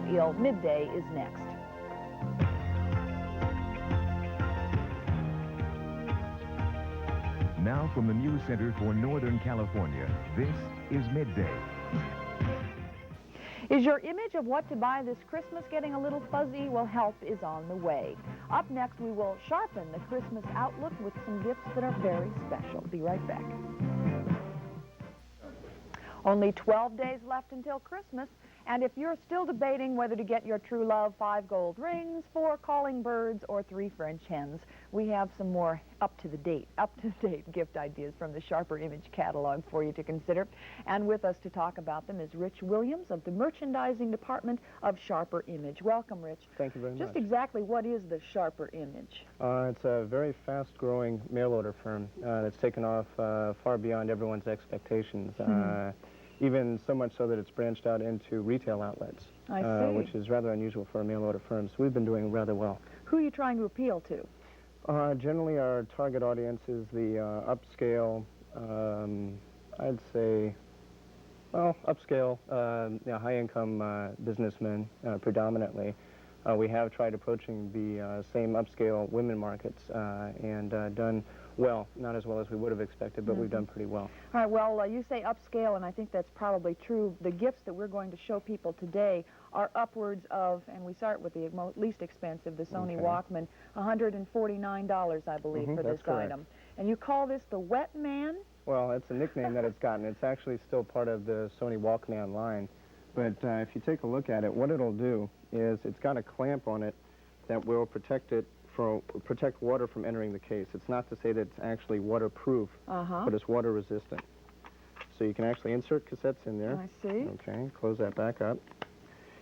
Midday is next. Now from the News Center for Northern California, this is Midday. Is your image of what to buy this Christmas getting a little fuzzy? Well, help is on the way. Up next, we will sharpen the Christmas outlook with some gifts that are very special. Be right back. Only 12 days left until Christmas, and if you're still debating whether to get your true love 5 gold rings, 4 calling birds, or 3 French hens, we have some more up-to-date gift ideas from the Sharper Image catalog for you to consider. And with us to talk about them is Rich Williams of the Merchandising Department of Sharper Image. Welcome, Rich. Thank you very much. Just exactly what is the Sharper Image? It's a very fast-growing mail order firm that's taken off far beyond everyone's expectations. Even so much so that it's branched out into retail outlets, which is rather unusual for a mail order firm. So we've been doing rather well. Who are you trying to appeal to? Generally, our target audience is the upscale, I'd say, well, upscale, high-income businessmen predominantly. We have tried approaching the same upscale women markets and done well, not as well as we would have expected, but we've done pretty well. All right, well, you say upscale, and I think that's probably true. The gifts that we're going to show people today are upwards of, and we start with the least expensive, the Sony Walkman, $149, I believe, for this item. And you call this the Wet Man? Well, it's a nickname that it's gotten. It's actually still part of the Sony Walkman line. But if you take a look at it, what it'll do is it's got a clamp on it that will protect water from entering the case. It's not to say that it's actually waterproof, but it's water resistant. So you can actually insert cassettes in there. I see. Okay, close that back up.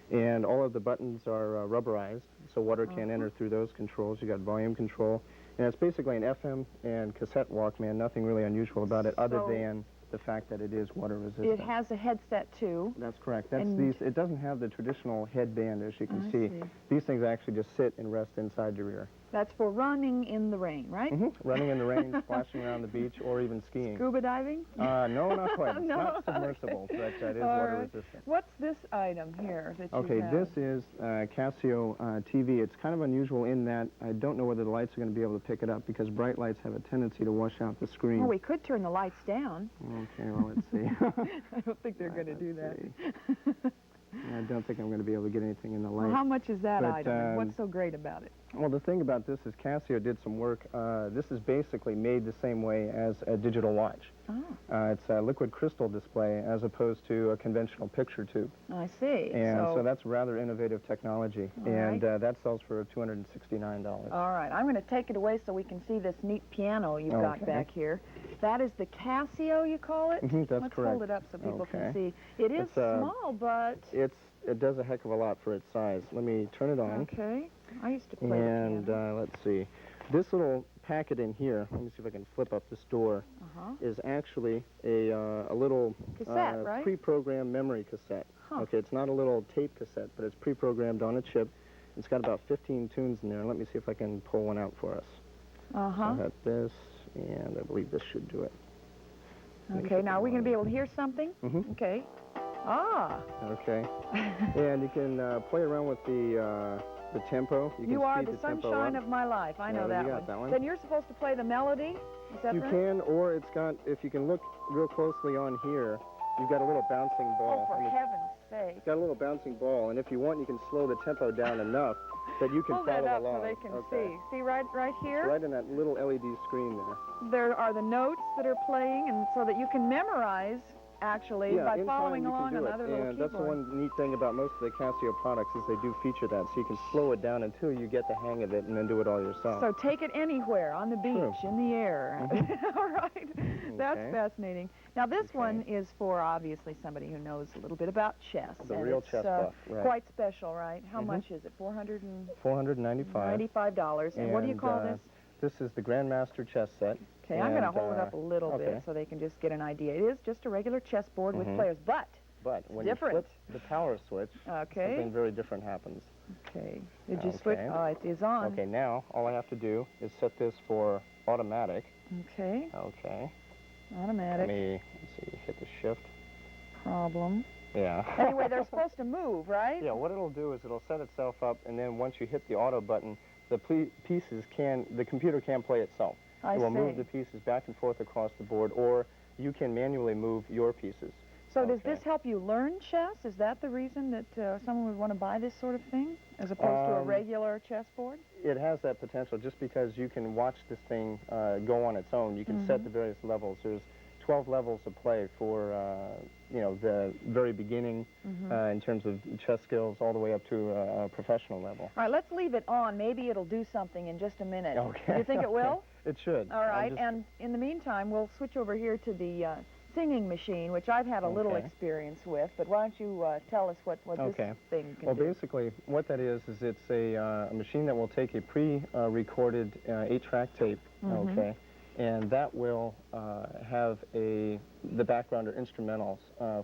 And all of the buttons are rubberized, so water can't enter through those controls. You got volume control. And it's basically an FM and cassette Walkman, nothing really unusual about it other than the fact that it is water resistant. It has a headset too. That's correct. It doesn't have the traditional headband, as you can see. These things actually just sit and rest inside your ear. That's for running in the rain, right? Running in the rain, splashing around the beach, or even skiing. Scuba diving? No, not quite. It's not submersible, but it is water resistant. What's this item here that you have? This is Casio TV. It's kind of unusual in that I don't know whether the lights are going to be able to pick it up because bright lights have a tendency to wash out the screen. Well, we could turn the lights down. Okay, well, let's see. I don't think they're going to do that. I don't think I'm going to be able to get anything in the light. Well, how much is that item, and what's so great about it? Well, the thing about this is Casio did some work. This is basically made the same way as a digital watch. It's a liquid crystal display as opposed to a conventional picture tube. I see. And so that's rather innovative technology, and that sells for $269. All right, I'm going to take it away so we can see this neat piano you've got back here. That is the Casio, you call it? That's Let's correct. hold it up so people can see. It is small, but... It does a heck of a lot for its size. Let me turn it on. Okay. I used to play and the piano. Let's see. This little packet in here, let me see if I can flip up this door, is actually a little cassette, right? pre-programmed memory cassette. Okay, it's not a little tape cassette, but it's pre-programmed on a chip. It's got about 15 tunes in there. Let me see if I can pull one out for us. So I have this, and I believe this should do it. Okay, now are we going to be able to hear something? Okay. Okay. And you can play around with the tempo. You are the sunshine of my life. I know that one. Then you're supposed to play the melody? Is that right? You can, or it's got, if you can look real closely on here, you've got a little bouncing ball. Oh, for heaven's sake. It's got a little bouncing ball, and if you want, you can slow the tempo down enough that you can Hold follow that up along. so they can see. See right here? It's right in that little LED screen there. There are the notes that are playing, and so that you can memorize, actually, by following along on other little keyboards. That's the one neat thing about most of the Casio products is they do feature that, so you can slow it down until you get the hang of it and then do it all yourself. So take it anywhere, on the beach, in the air. All right. That's fascinating. Now, this one is for, obviously, somebody who knows a little bit about chess. The real chess buff, right. Quite special, right? How much is it? $495. $95. And what do you call this? This is the Grandmaster chess set. Okay, I'm going to hold it up a little bit so they can just get an idea. It is just a regular chessboard with players, but when you flip the power switch, something very different happens. Okay. Did you switch? Oh, it is on. Okay, now all I have to do is set this for automatic. Okay. Okay. Automatic. Let's see, hit the shift. Problem. Yeah. Anyway, they're supposed to move, right? Yeah, what it'll do is it'll set itself up, and then once you hit the auto button, the computer can play itself. It will move the pieces back and forth across the board, or you can manually move your pieces. So does this help you learn chess? Is that the reason that someone would want to buy this sort of thing, as opposed to a regular chessboard? It has that potential just because you can watch this thing go on its own. You can set the various levels. There's 12 levels of play for, you know, the very beginning in terms of chess skills all the way up to a professional level. All right, let's leave it on. Maybe it'll do something in just a minute. Okay. Do you think it will? It should. All right, and in the meantime, we'll switch over here to the singing machine, which I've had a little experience with, but why don't you tell us what this thing can do? Well, basically, what that is it's a machine that will take a pre-recorded 8-track tape, and that will have the background or instrumentals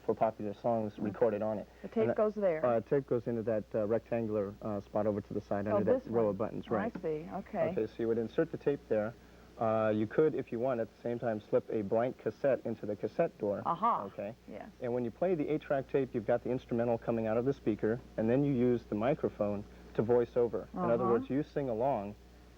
for popular songs recorded on it. The tape goes there? Tape goes into that rectangular spot over to the side under that row of buttons, right? I see, okay. Okay, so you would insert the tape there. You could, if you want, at the same time slip a blank cassette into the cassette door. Okay. Yes. And when you play the 8-track tape, you've got the instrumental coming out of the speaker, and then you use the microphone to voice over. In other words, you sing along,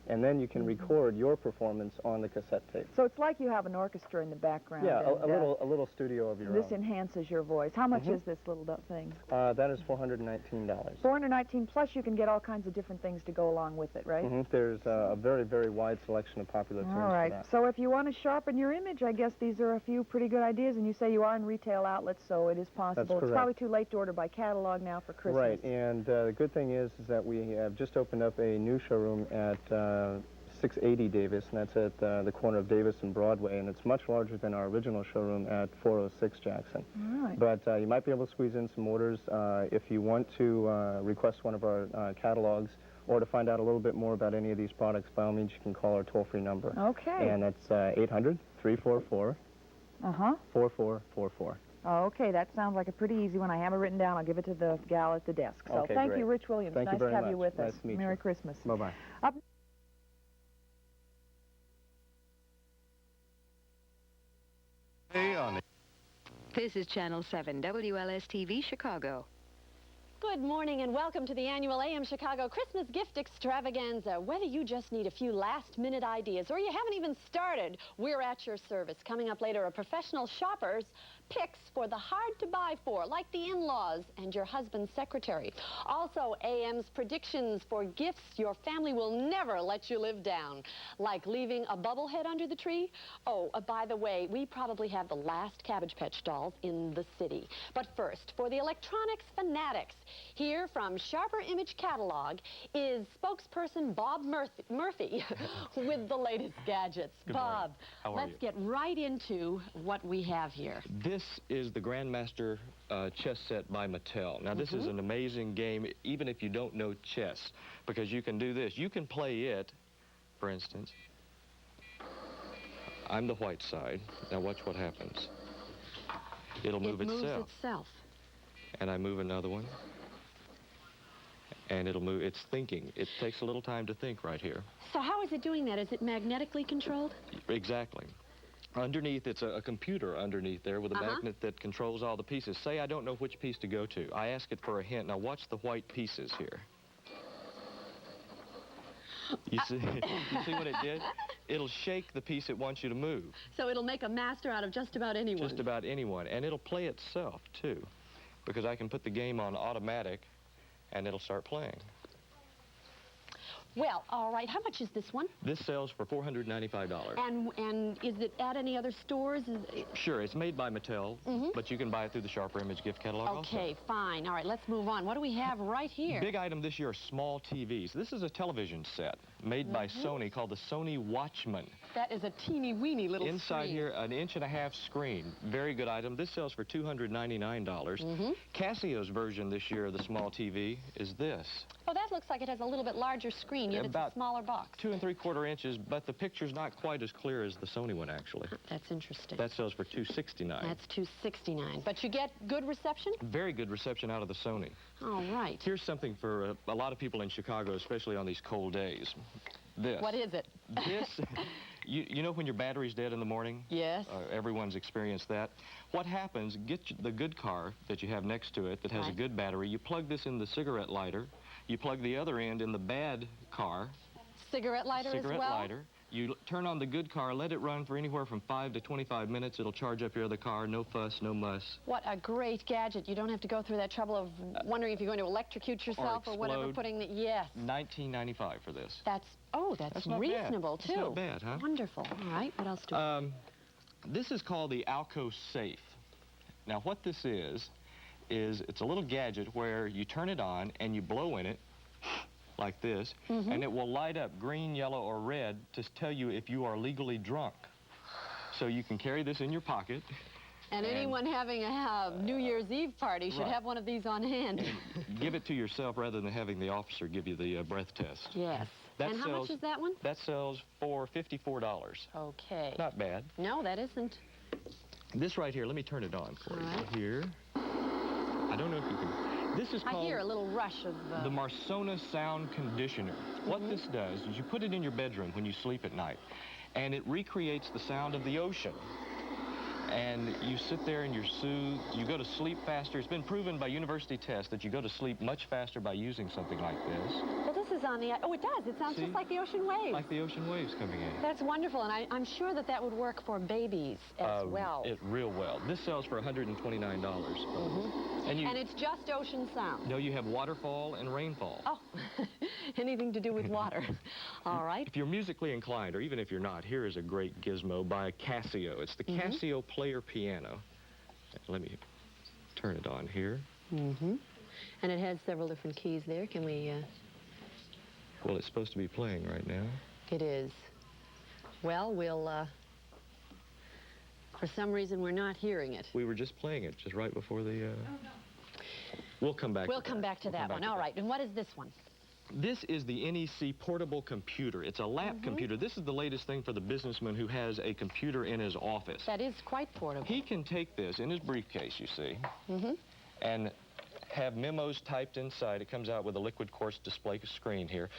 and then you can record your performance on the cassette tape. So it's like you have an orchestra in the background. Yeah, a little studio of your own. This enhances your voice. How much is this little thing? That is $419. $419, plus you can get all kinds of different things to go along with it, right? There's a very, very wide selection of popular tunes. All right, for that. so if you want to sharpen your image, I guess these are a few pretty good ideas, and you say you are in retail outlets, so it is possible. That's correct. It's probably too late to order by catalog now for Christmas. Right, and the good thing is that we have just opened up a new showroom at 680 Davis, and that's at the corner of Davis and Broadway, and it's much larger than our original showroom at 406 Jackson. All right. But you might be able to squeeze in some orders if you want to request one of our catalogs, or to find out a little bit more about any of these products. By all means, you can call our toll-free number. Okay. And that's 800-344-4444. Okay, that sounds like a pretty easy one. I have it written down. I'll give it to the gal at the desk. So Okay, thank great. you, Rich Williams. Thank you nice very to have much. you with Nice us. to meet Merry you. Christmas. Bye-bye. Up This is Channel 7, WLS TV, Chicago. Good morning and welcome to the annual AM Chicago Christmas Gift Extravaganza. Whether you just need a few last-minute ideas or you haven't even started, we're at your service. Coming up later, a professional shopper's picks for the hard-to-buy for, like the in-laws and your husband's secretary. Also, AM's predictions for gifts your family will never let you live down, like leaving a bubblehead under the tree. Oh, by the way, we probably have the last Cabbage Patch dolls in the city. But first, for the electronics fanatics, here from Sharper Image Catalog is spokesperson Bob Murphy with the latest gadgets. Good Bob, morning. How are let's get right into what we have here. This is the Grandmaster chess set by Mattel. Now, this is an amazing game, even if you don't know chess, because you can do this. You can play it, for instance. I'm the white side. Now, watch what happens. It'll move It moves itself. itself. And I move another one. And it'll move. It's thinking. It takes a little time to think right here. So how is it doing that? Is it magnetically controlled? Exactly. Underneath, it's a computer underneath there with a magnet that controls all the pieces. Say I don't know which piece to go to. I ask it for a hint. Now watch the white pieces here. You see what it did? It'll shake the piece it wants you to move. So it'll make a master out of just about anyone. Just about anyone. And it'll play itself, too, because I can put the game on automatic, and it'll start playing. Well, all right. How much is this one? This sells for $495. And is it at any other stores? Sure, it's made by Mattel, but you can buy it through the Sharper Image gift catalog also. Okay, fine. All right, let's move on. What do we have right here? Big item this year, small TVs. This is a television set made by Sony called the Sony Watchman. That is a teeny-weeny little Inside screen. here, an 1.5-inch screen. Very good item. This sells for $299. Casio's version this year of the small TV is this. Oh, that looks like it has a little bit larger screen, yet it's a smaller box. 2 3/4 inches, but the picture's not quite as clear as the Sony one, actually. That's interesting. That sells for $269. That's $269. But you get good reception? Very good reception out of the Sony. All right. Here's something for a lot of people in Chicago, especially on these cold days. This. What is it? This You know when your battery's dead in the morning? Yes. Everyone's experienced that. What happens, get the good car that you have next to it that has a good battery, you plug this in the cigarette lighter, you plug the other end in the bad car. Cigarette lighter as well? Cigarette lighter. You turn on the good car, let it run for anywhere from 5 to 25 minutes. It'll charge up your other car, no fuss, no muss. What a great gadget. You don't have to go through that trouble of wondering if you're going to electrocute yourself or whatever, putting the, yes. $19.95 for this. That's not reasonable, bad. too. That's not bad, huh? Wonderful. All right, what else do we have? This is called the Alco Safe. Now, what this is it's a little gadget where you turn it on and you blow in it, like this, and it will light up green, yellow, or red to tell you if you are legally drunk. So you can carry this in your pocket. And anyone having a New Year's Eve party should have one of these on hand. And give it to yourself rather than having the officer give you the breath test. Yes. And how much is that one? That sells for $54. Okay. Not bad. No, that isn't. This right here, let me turn it on for you. Here. I don't know if you can... This is called... I hear a little rush of... the Marsona Sound Conditioner. What this does is you put it in your bedroom when you sleep at night, and it recreates the sound of the ocean. And you sit there and you're soothed. You go to sleep faster. It's been proven by university tests that you go to sleep much faster by using something like this. Well, this is on the... Oh, it does. It sounds just like the ocean waves. Like the ocean waves coming in. That's wonderful, and I'm sure that would work for babies as well. Real well. This sells for $129. And it's just ocean sound. No, you have waterfall and rainfall. Oh, anything to do with water. All right. If you're musically inclined, or even if you're not, here is a great gizmo by Casio. It's the Casio Player Piano. Let me turn it on here. And it has several different keys there. Can we... Well, it's supposed to be playing right now. It is. Well, we'll... For some reason, we're not hearing it. We were just playing it just right before the... We'll come back We'll come back to that one. All right. And what is this one? This is the NEC portable computer. It's a lap computer. This is the latest thing for the businessman who has a computer in his office. That is quite portable. He can take this in his briefcase, you see, and have memos typed inside. It comes out with a liquid quartz display screen here.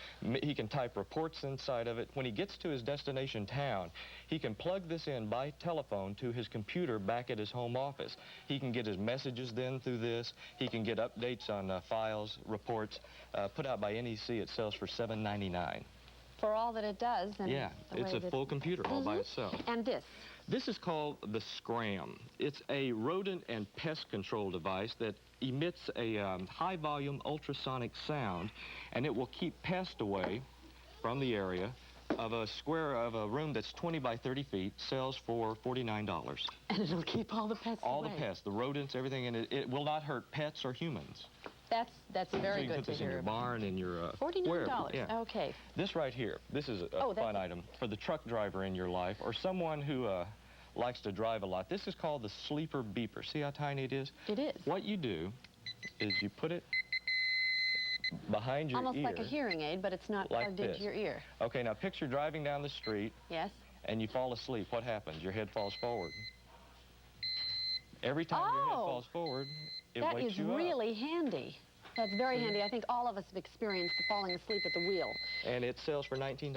He can type reports inside of it. When he gets to his destination town, he can plug this in by telephone to his computer back at his home office. He can get his messages then through this. He can get updates on files, reports, put out by NEC. It sells for $7.99. For all that it does. And yeah, it's a full computer all by itself. And this? This is called the Scram. It's a rodent and pest control device that emits a high-volume ultrasonic sound, and it will keep pests away from the area of a room that's 20 by 30 feet. Sells for $49. And it'll keep all the pests away. All the pests, the rodents, everything, and it will not hurt pets or humans. That's very good to hear. So you can put this in your barn, in your... $49. Yeah. Okay. This right here, this is a fun item for the truck driver in your life, or someone who likes to drive a lot. This is called the sleeper beeper. See how tiny it is? It is. What you do is you put it behind your ear. Almost like a hearing aid, but it's not plugged into your ear. Okay, now picture driving down the street. Yes. And you fall asleep. What happens? Your head falls forward. Every time your head falls forward, it wakes you up. That is really handy. That's very handy. I think all of us have experienced falling asleep at the wheel. And it sells for $19.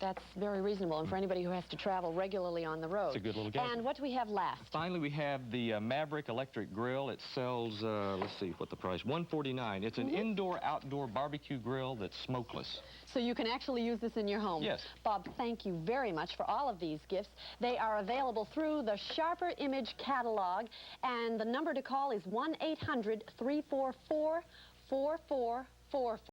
That's very reasonable, and for anybody who has to travel regularly on the road. It's a good little gadget. And what do we have last? Finally, we have the Maverick electric grill. It sells, let's see what the price, $149. It's an indoor-outdoor barbecue grill that's smokeless. So you can actually use this in your home. Yes. Bob, thank you very much for all of these gifts. They are available through the Sharper Image catalog, and the number to call is 1-800-344-4444.